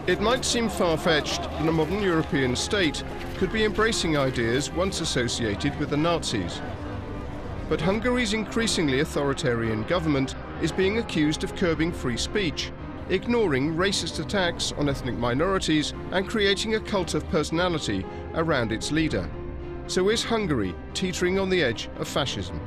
It might seem far-fetched that a modern European state could be embracing ideas once associated with the Nazis. But Hungary's increasingly authoritarian government is being accused of curbing free speech, ignoring racist attacks on ethnic minorities and creating a cult of personality around its leader. So is Hungary teetering on the edge of fascism?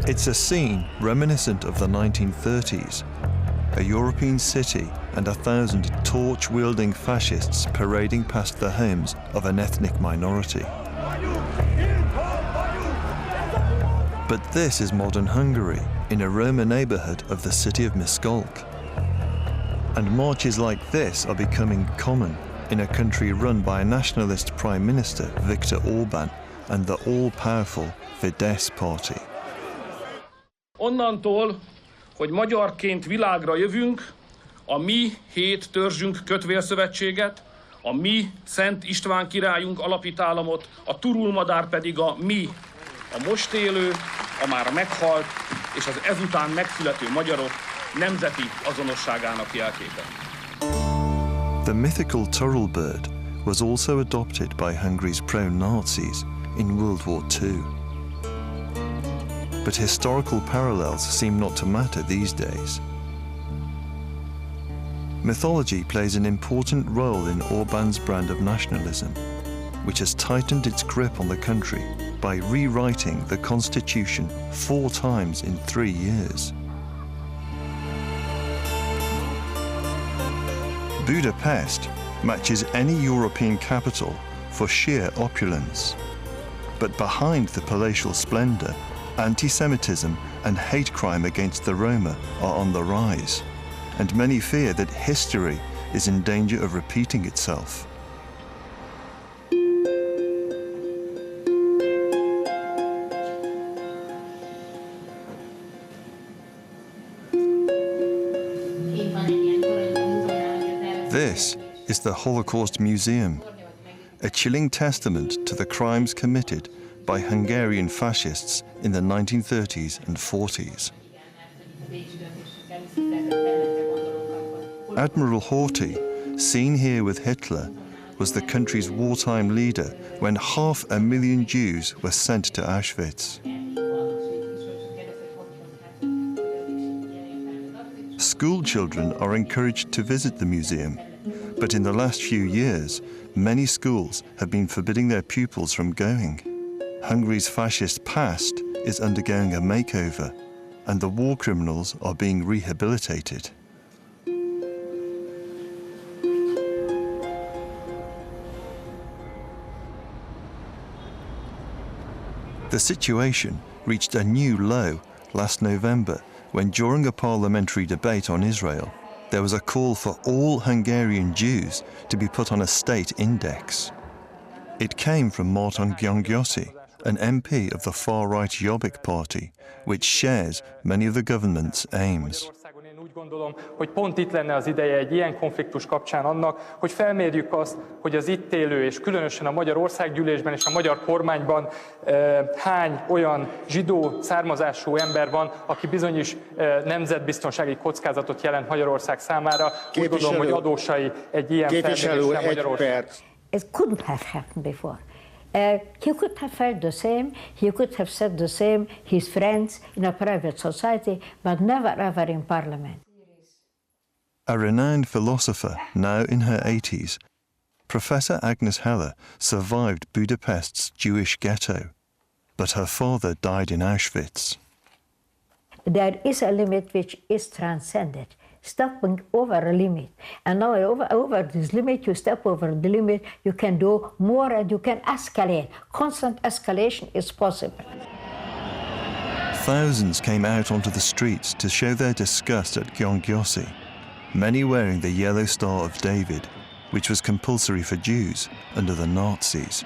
It's a scene reminiscent of the 1930s, a European city and 1,000 torch-wielding fascists parading past the homes of an ethnic minority. But this is modern Hungary, in a Roma neighborhood of the city of Miskolc. And marches like this are becoming common in a country run by a nationalist Prime Minister, Viktor Orban, and the all-powerful Fidesz party. Onnantól, hogy magyarként világra jövünk, a mi 7 törzsünk kötvérszövetséget, a mi Szent István királyunk alapítállamot, a turulmadár pedig a mi, a most élő, a már meghalt és az ezután megszülető magyarok nemzeti azonosságának jelképe. The mythical turtle bird was also adopted by Hungary's pro-Nazis in World War II. But historical parallels seem not to matter these days. Mythology plays an important role in Orban's brand of nationalism, which has tightened its grip on the country by rewriting the constitution 4 times in 3 years. Budapest matches any European capital for sheer opulence. But behind the palatial splendor, anti-Semitism and hate crime against the Roma are on the rise, and many fear that history is in danger of repeating itself. This is the Holocaust Museum, a chilling testament to the crimes committed by Hungarian fascists in the 1930s and 40s. Admiral Horthy, seen here with Hitler, was the country's wartime leader when 500,000 Jews were sent to Auschwitz. School children are encouraged to visit the museum, but in the last few years, many schools have been forbidding their pupils from going. Hungary's fascist past is undergoing a makeover, and the war criminals are being rehabilitated. The situation reached a new low last November when, during a parliamentary debate on Israel, there was a call for all Hungarian Jews to be put on a state index. It came from Marton Gyöngyösi, an MP of the far-right Jobbik party, which shares many of the government's aims. Úgy gondolom, hogy pont itt lenne az ideje egy ilyen konfliktus kapcsán annak, hogy felmérjük azt, hogy az itt élő, és különösen a Magyar Országgyűlésben és a magyar kormányban hány olyan zsidó származású ember van, aki bizonyos nemzetbiztonsági kockázatot jelent Magyarország számára. Úgy gondolom, hogy adósai egy ilyen felmérésre Magyarország. It couldn't have happened before. He could have felt the same, he could have said the same, his friends in a private society, but never ever in parliament. A renowned philosopher, now in her 80s, Professor Agnes Heller survived Budapest's Jewish ghetto, but her father died in Auschwitz. There is a limit which is transcended. Stepping over a limit. And now over this limit, you step over the limit, you can do more and you can escalate. Constant escalation is possible. Thousands came out onto the streets to show their disgust at Gyöngyösi, many wearing the yellow Star of David, which was compulsory for Jews under the Nazis.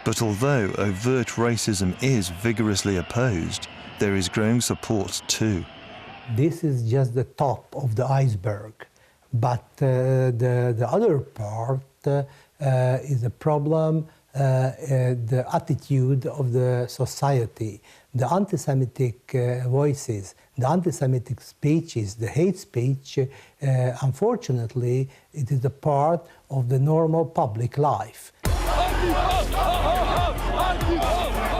But although overt racism is vigorously opposed, there is growing support too. This is just the top of the iceberg, but the other part is a problem, the attitude of the society, the anti-Semitic voices, the anti-Semitic speeches, the hate speech. Unfortunately, it is a part of the normal public life.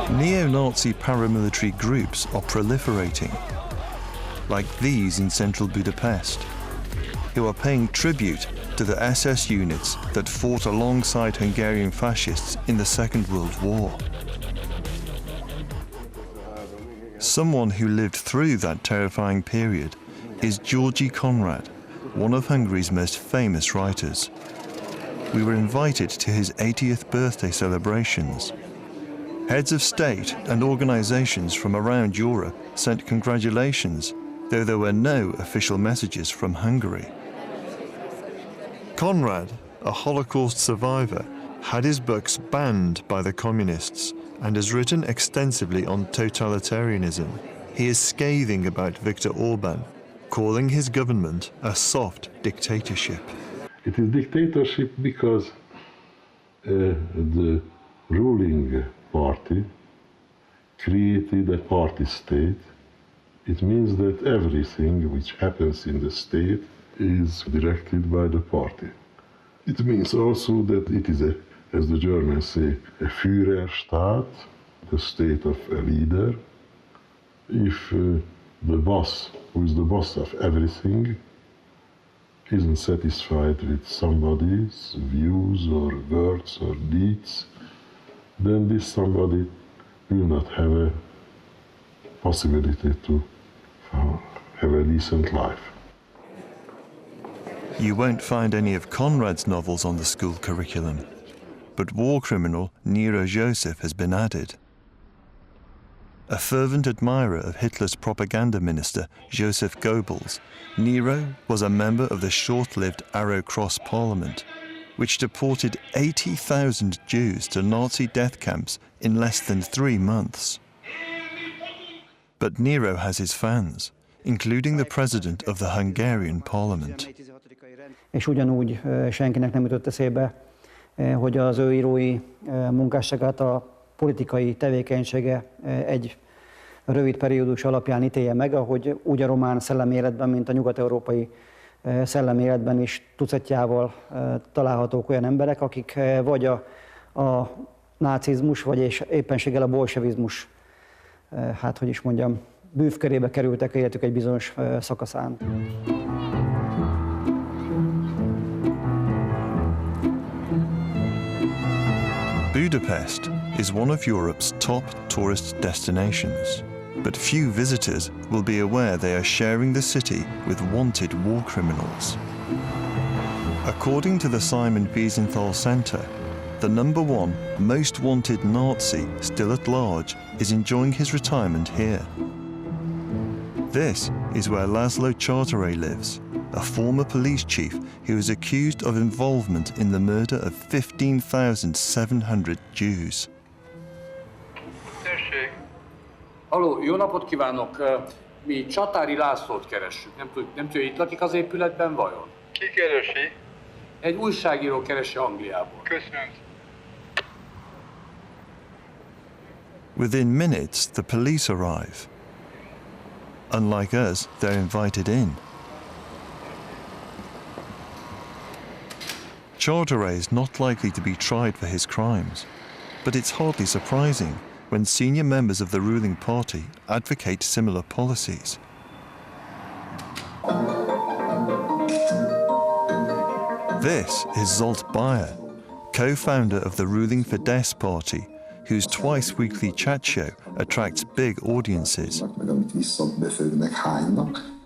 Neo-Nazi paramilitary groups are proliferating, like these in central Budapest, who are paying tribute to the SS units that fought alongside Hungarian fascists in the Second World War. Someone who lived through that terrifying period is Georgi Conrad, one of Hungary's most famous writers. We were invited to his 80th birthday celebrations. Heads of state and organizations from around Europe sent congratulations, though there were no official messages from Hungary. Conrad, a Holocaust survivor, had his books banned by the communists and has written extensively on totalitarianism. He is scathing about Viktor Orban, calling his government a soft dictatorship. It is dictatorship because the ruling party created a party state. It means that everything which happens in the state is directed by the party. It means also that it is, as the Germans say, a Führerstaat, the state of a leader. If the boss, who is the boss of everything, isn't satisfied with somebody's views or words or deeds, then this somebody will not have a possibility to have a decent life. You won't find any of Conrad's novels on the school curriculum, but war criminal Nero Joseph has been added. A fervent admirer of Hitler's propaganda minister Joseph Goebbels, Nero was a member of the short-lived Arrow Cross Parliament, which deported 80,000 Jews to Nazi death camps in less than 3 months. But Nero has his fans, including the president of the Hungarian parliament. És ugyanúgy senkinek nem jutott eszébe, hogy az ő írói munkásságát a politikai tevékenysége egy rövid periódus alapján ítélje meg, ahogy úgy a román szellemi életben, mint a nyugat-európai szellemi életben is tucatjával találhatók olyan emberek, akik vagy a nácizmus, vagy és éppenséggel a bolsevizmus, hát hogy is mondjam, bűvkörébe kerültek életük egy bizonyos szakaszán. Budapest is one of Europe's top tourist destinations, but few visitors will be aware they are sharing the city with wanted war criminals. According to the Simon Wiesenthal Center, the #1 most wanted Nazi still at large is enjoying his retirement here. This is where Laszlo Charteré lives, a former police chief who is accused of involvement in the murder of 15,700 Jews. Halló, jó napot kívánok! Mi Csatári Lászlót keressük. Nem tudja, itt lakik az épületben vajon? Ki keresi? Egy újságíró keresi Angliából. Köszönöm. Within minutes, the police arrive. Unlike us, they're invited in. Charteré is not likely to be tried for his crimes, but it's hardly surprising when senior members of the ruling party advocate similar policies. This is Zsolt Bayer, co-founder of the ruling Fidesz party, whose twice-weekly chat show attracts big audiences.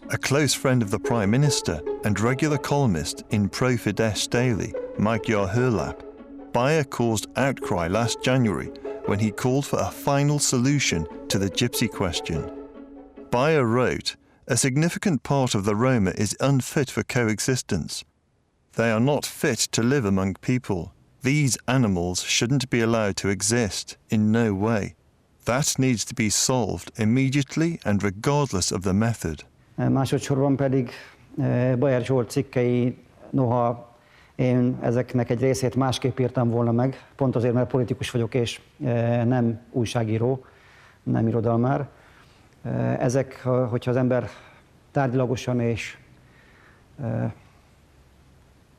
A close friend of the Prime Minister and regular columnist in pro-Fidesz Daily, Magyar Hírlap, Bayer caused outcry last January when he called for a final solution to the Gypsy question. Bayer wrote, "A significant part of the Roma is unfit for coexistence. They are not fit to live among people. These animals shouldn't be allowed to exist, in no way. That needs to be solved immediately and regardless of the method. Másodszorban pedig Bajer Zsolt cikkei, noha én ezeknek egy részét másképp írtam volna meg, pont azért, mert politikus vagyok és nem újságíró, nem irodalmár. Ezek, hogyha az ember tárgyilagosan és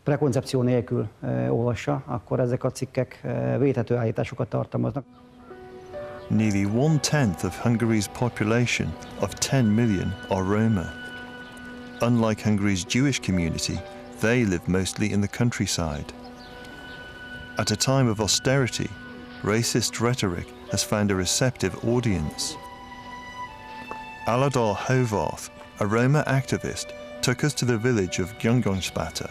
prekoncepció nélkül olvassa, akkor ezek a cikkek véthető állításokat tartalmaznak. Nearly 1/10 of Hungary's population of 10 million are Roma. Unlike Hungary's Jewish community, they live mostly in the countryside. At a time of austerity, racist rhetoric has found a receptive audience. Aladar Hovarth, a Roma activist, took us to the village of Gyöngyös-Bata,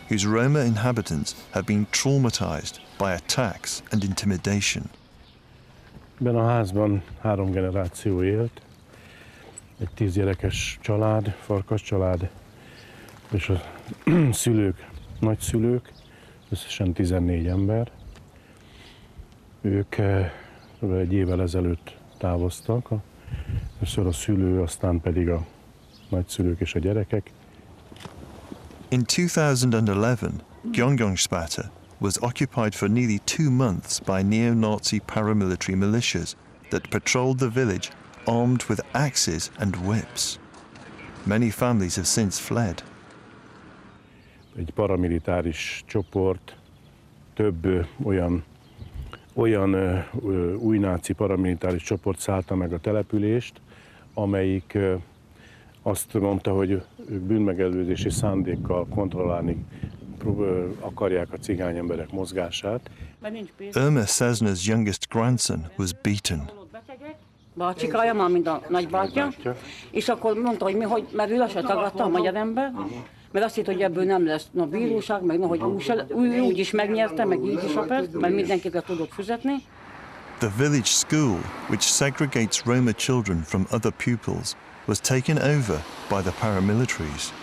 whose Roma inhabitants have been traumatized by attacks and intimidation. Ebben a házban 3 generáció élt, egy 10 gyerekes család, farkas család, és a szülők, nagyszülők, összesen 14 ember. Ők egy évvel ezelőtt távoztak, először a szülő, aztán pedig a nagyszülők és a gyerekek. In 2011, Gyöngyös-Bata was occupied for nearly 2 months by neo-Nazi paramilitary militias that patrolled the village armed with axes and whips. Many families have since fled. Egy paramilitáris csoport, több olyan új náci paramilitáris csoport szállta meg a települést, amelyik azt mondta, hogy ők bűnmegelőzési szándékkal kontrollálni akarják a cigány emberek mozgását. Irma Sesna's youngest grandson was beaten. Bácsikája, már mind a nagybátyja, és akkor mondta, hogy mert ő lassan tagadta a magyar ember, mert azt hitt, hogy ebből nem lesz a bíróság, meg hogy ő úgy is megnyerte, meg így is apert, mert mindenkit tudott fizetni. The village school, which segregates Roma children from other pupils, was taken over by the paramilitaries.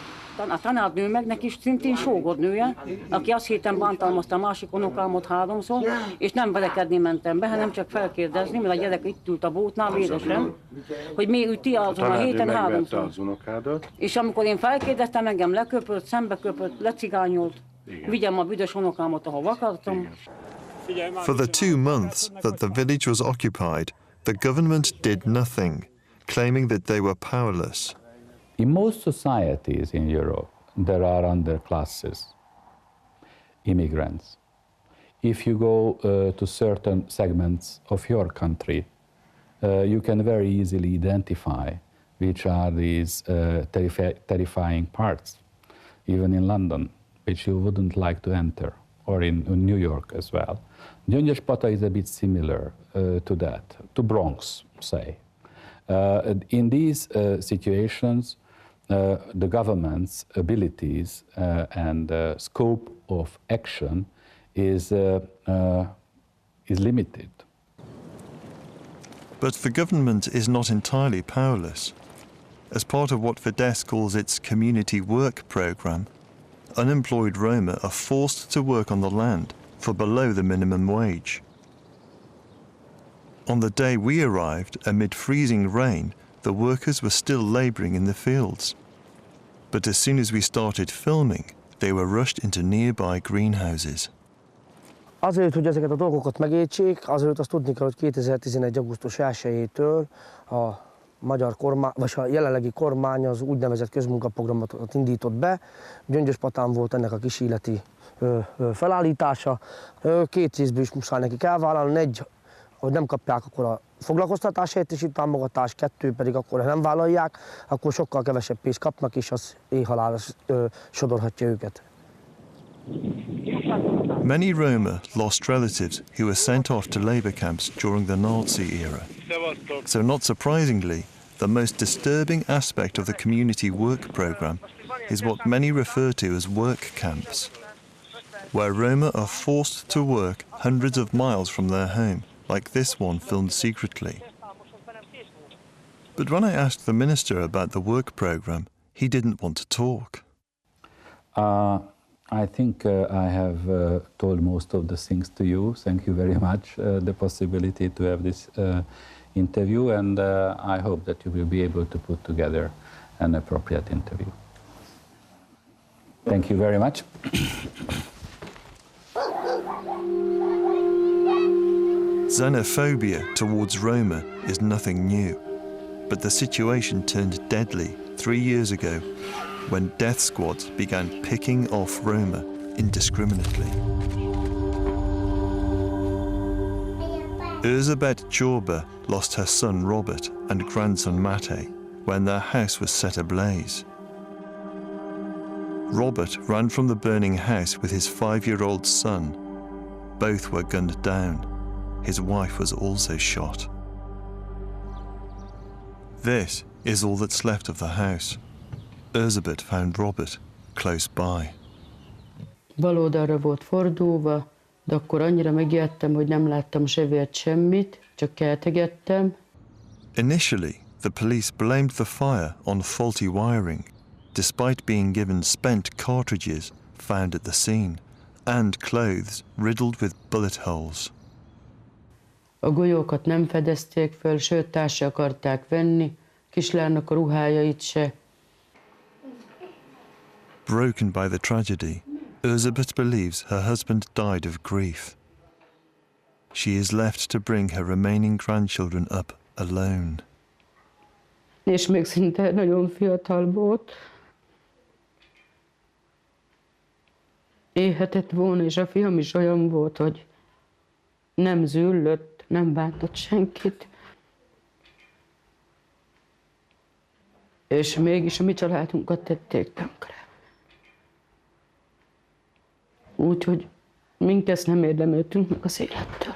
A tanárnő meg neki szintén sógornője, aki azt héten bántalmazta a másik unokámot 3-szor, és nem verekedni mentem be, hanem csak felkérdezni, mert a gyerek itt ült a bótnál védesen, hogy mi üti azon a héten 3-szor. És amikor én felkérdeztem, engem leköpött, szembeköpött, lecigányolt, vigyem a büdös unokámot, ahova akartam. For the 2 months that the village was occupied, the government did nothing, claiming that they were powerless. In most societies in Europe, there are underclasses, immigrants. If you go to certain segments of your country, you can very easily identify which are these terrifying parts, even in London, which you wouldn't like to enter, or in New York as well. Gyöngyös-Bata is a bit similar to that, to Bronx, say. In these situations, the government's abilities and scope of action is limited. But the government is not entirely powerless. As part of what Fidesz calls its community work program, unemployed Roma are forced to work on the land for below the minimum wage. On the day we arrived, amid freezing rain, the workers were still labouring in the fields. But as soon as we started filming, they were rushed into nearby greenhouses. Azért, hogy ezeket a dolgokat megértsék, azért azt tudni kell, hogy 2011. augusztus 1-től a magyar kormány, vagy a jelenlegi kormány az úgynevezett közmunkaprogramot indított be. Gyöngyös-Patán volt ennek a kísérleti felállítása. 2 részből is muszáj nekik elvállalni. 1, hogy nem kapják akkor a foglalkoztatási helyettesítő támogatást, 2 pedig akkor, ha nem vállalják, akkor sokkal kevesebb pénzt kapnak, és az éhhalálra sodorhatja őket. Many Roma lost relatives who were sent off to labour camps during the Nazi era. So not surprisingly, the most disturbing aspect of the community work programme is what many refer to as work camps, where Roma are forced to work hundreds of miles from their home, like this one filmed secretly. But when I asked the minister about the work programme, he didn't want to talk. I think I have told most of the things to you. Thank you very much, the possibility to have this interview, and I hope that you will be able to put together an appropriate interview. Thank you very much. Xenophobia towards Roma is nothing new, but the situation turned deadly 3 years ago when death squads began picking off Roma indiscriminately. Erzsébet Csorba lost her son Robert and grandson Matej when their house was set ablaze. Robert ran from the burning house with his 5-year-old son. Both were gunned down. His wife was also shot. This is all that's left of the house. Erzsébet found Robert close by. Bal oldalra volt fordulva, de akkor annyira megijedtem, hogy nem láttam se vért, semmit, csak keltegettem. Initially, the police blamed the fire on faulty wiring, despite being given spent cartridges found at the scene and clothes riddled with bullet holes. A golyókat nem fedezték föl, sőt, társra akarták venni, kislánynak a ruhájait se. Broken by the tragedy, Erzsébet believes her husband died of grief. She is left to bring her remaining grandchildren up alone. És még szinte nagyon fiatal volt. Élhetett volna, és a fiam is olyan volt, hogy nem züllött, nem bántott senkit. És mégis a mi családunkat tették tönkre. Úgyhogy minket nem érdemeltünk meg az élettől.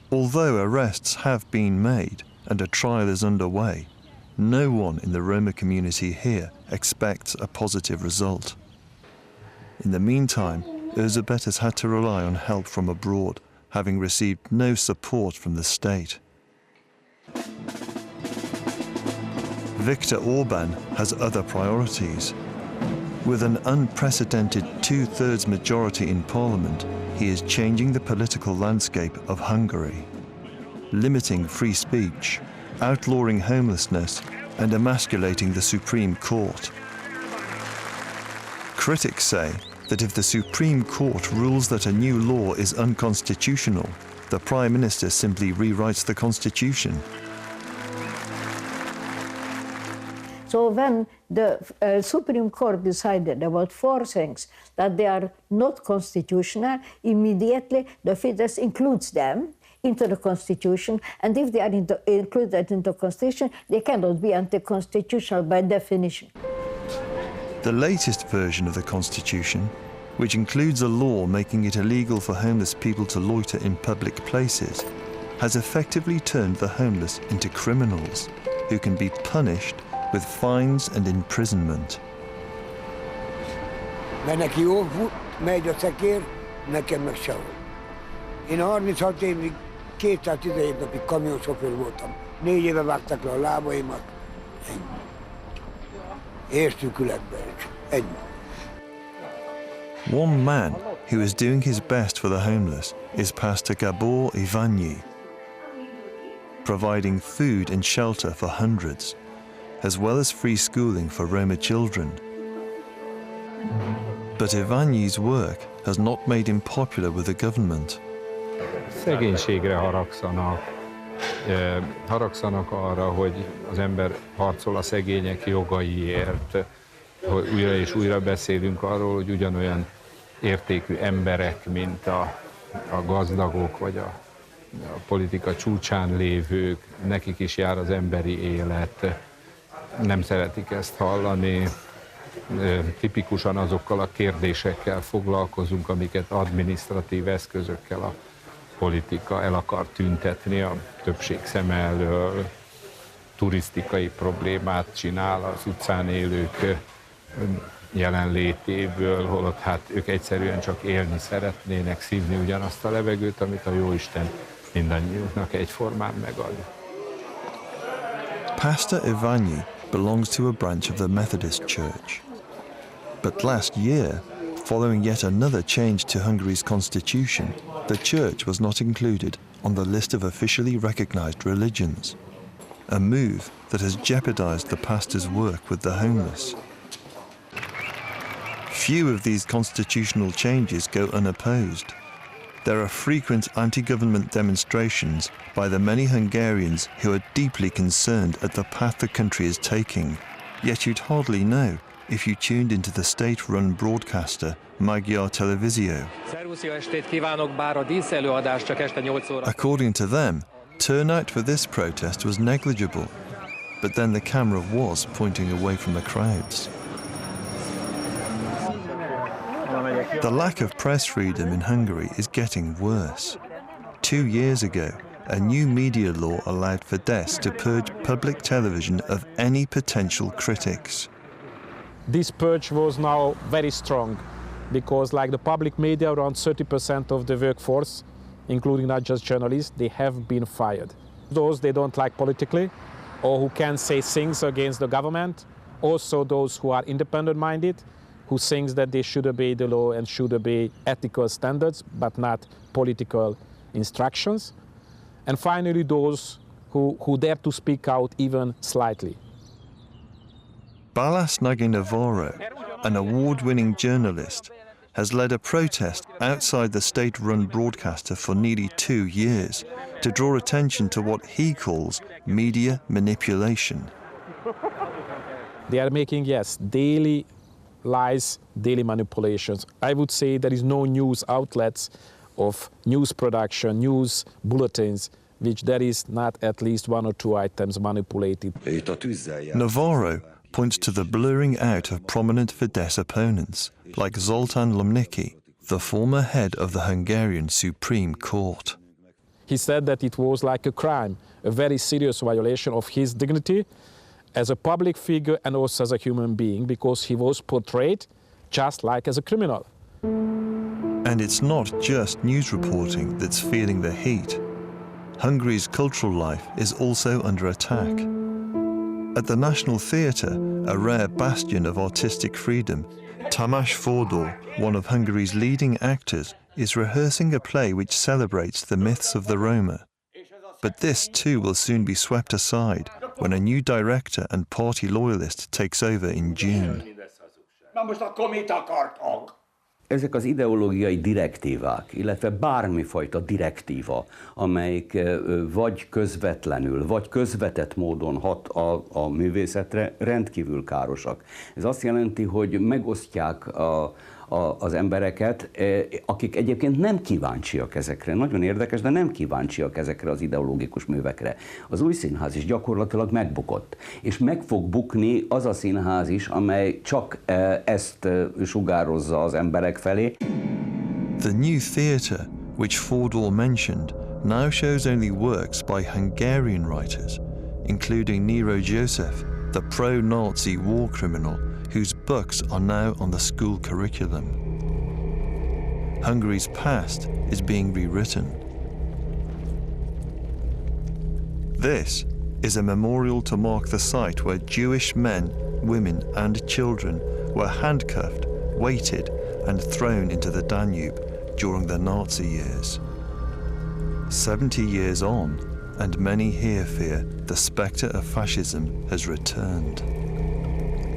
Although arrests have been made and a trial is underway, no one in the Roma community here expects a positive result. In the meantime, Erzsébet has had to rely on help from abroad, having received no support from the state. Viktor Orban has other priorities. With an unprecedented 2/3 majority in parliament, he is changing the political landscape of Hungary, limiting free speech, outlawing homelessness, and emasculating the Supreme Court. Critics say that if the Supreme Court rules that a new law is unconstitutional, the Prime Minister simply rewrites the Constitution. So when the Supreme Court decided about 4 things that they are not constitutional, immediately the Fidesz includes them into the Constitution, and if they are included into the Constitution, they cannot be anti-constitutional by definition. The latest version of the Constitution, which includes a law making it illegal for homeless people to loiter in public places, has effectively turned the homeless into criminals who can be punished with fines and imprisonment. Mert neki jól megy a szekér, nekem meg sehol. Én 36 évig, 217 napig kamionsofőr voltam. 4 éve vágtak le a lábaimat. Ennyi. Érszűkületben is. Ennyi. One man who is doing his best for the homeless is Pastor Gábor Iványi, providing food and shelter for hundreds, as well as free schooling for Roma children. But Iványi's work has not made him popular with the government. Szegénységre haragszanak arra, hogy az ember harcol a szegények jogaiért, hogy újra és újra beszélünk arról, hogy ugyanolyan értékű emberek, mint a gazdagok, vagy a politika csúcsán lévők, nekik is jár az emberi élet. Nem szeretik ezt hallani. Tipikusan azokkal a kérdésekkel foglalkozunk, amiket adminisztratív eszközökkel a politika el akar tüntetni a többség szeme elől. Turisztikai problémát csinál az utcán élők jelenlétéből, holott hát ők egyszerűen csak élni szeretnének, szívni ugyanazt a levegőt, amit a Jóisten mindannyiunknak egyformán megad. Pastor Ivanyi belongs to a branch of the Methodist Church. But last year, following yet another change to Hungary's constitution, the church was not included on the list of officially recognized religions, a move that has jeopardized the pastor's work with the homeless. Few of these constitutional changes go unopposed. There are frequent anti-government demonstrations by the many Hungarians who are deeply concerned at the path the country is taking. Yet you'd hardly know if you tuned into the state-run broadcaster Magyar Televízió. According to them, turnout for this protest was negligible, but then the camera was pointing away from the crowds. The lack of press freedom in Hungary is getting worse. 2 years ago, a new media law allowed Fidesz to purge public television of any potential critics. This purge was now very strong because, like the public media, around 30% of the workforce, including not just journalists, they have been fired. Those they don't like politically or who can say things against the government, also those who are independent-minded, who thinks that they should obey the law and should obey ethical standards, but not political instructions. And finally, those who dare to speak out even slightly. Balázs Nagy-Navarro, an award-winning journalist, has led a protest outside the state-run broadcaster for nearly 2 years to draw attention to what he calls media manipulation. They are making, yes, daily lies, daily manipulations. I would say there is no news outlets of news production, news bulletins, which there is not at least 1 or 2 items manipulated. Navarro points to the blurring out of prominent Fidesz opponents, like Zoltán Lomnicki, the former head of the Hungarian Supreme Court. He said that it was like a crime, a very serious violation of his dignity as a public figure and also as a human being, because he was portrayed just like as a criminal. And it's not just news reporting that's feeling the heat. Hungary's cultural life is also under attack. At the National Theatre, a rare bastion of artistic freedom, Tamás Fodor, one of Hungary's leading actors, is rehearsing a play which celebrates the myths of the Roma. But this too will soon be swept aside when a new director and party loyalist takes over in June. Ezek az ideológiai direktívák, illetve bármifajta direktíva, amelyik vagy közvetlenül, vagy közvetett módon hat a művészetre, rendkívül károsak. Ez azt jelenti, hogy megosztják az embereket, akik egyébként nem kíváncsiak ezekre. Nagyon érdekes, de nem kíváncsiak ezekre az ideológikus művekre. Az új színház is gyakorlatilag megbukott. És meg fog bukni az a színház is, amely csak ezt sugározza az emberek felé. The new theatre, which Fodor mentioned, now shows only works by Hungarian writers, including Nero Joseph, the pro-Nazi war criminal, whose books are now on the school curriculum. Hungary's past is being rewritten. This is a memorial to mark the site where Jewish men, women and children were handcuffed, weighted and thrown into the Danube during the Nazi years. 70 years on, and many here fear the spectre of fascism has returned.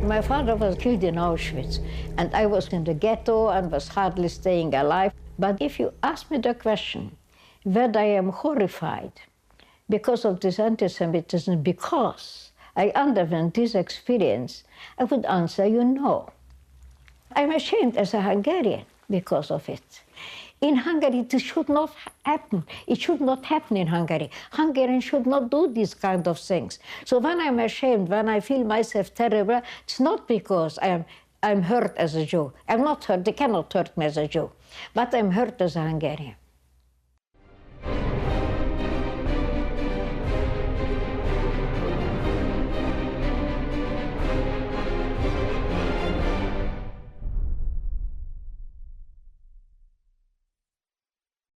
My father was killed in Auschwitz, and I was in the ghetto and was hardly staying alive. But if you ask me the question whether I am horrified because of this anti-Semitism, because I underwent this experience, I would answer you no. I'm ashamed as a Hungarian because of it. In Hungary, this should not happen. It should not happen in Hungary. Hungarians should not do these kind of things. So when I'm ashamed, when I feel myself terrible, it's not because I'm hurt as a Jew. I'm not hurt, they cannot hurt me as a Jew. But I'm hurt as a Hungarian.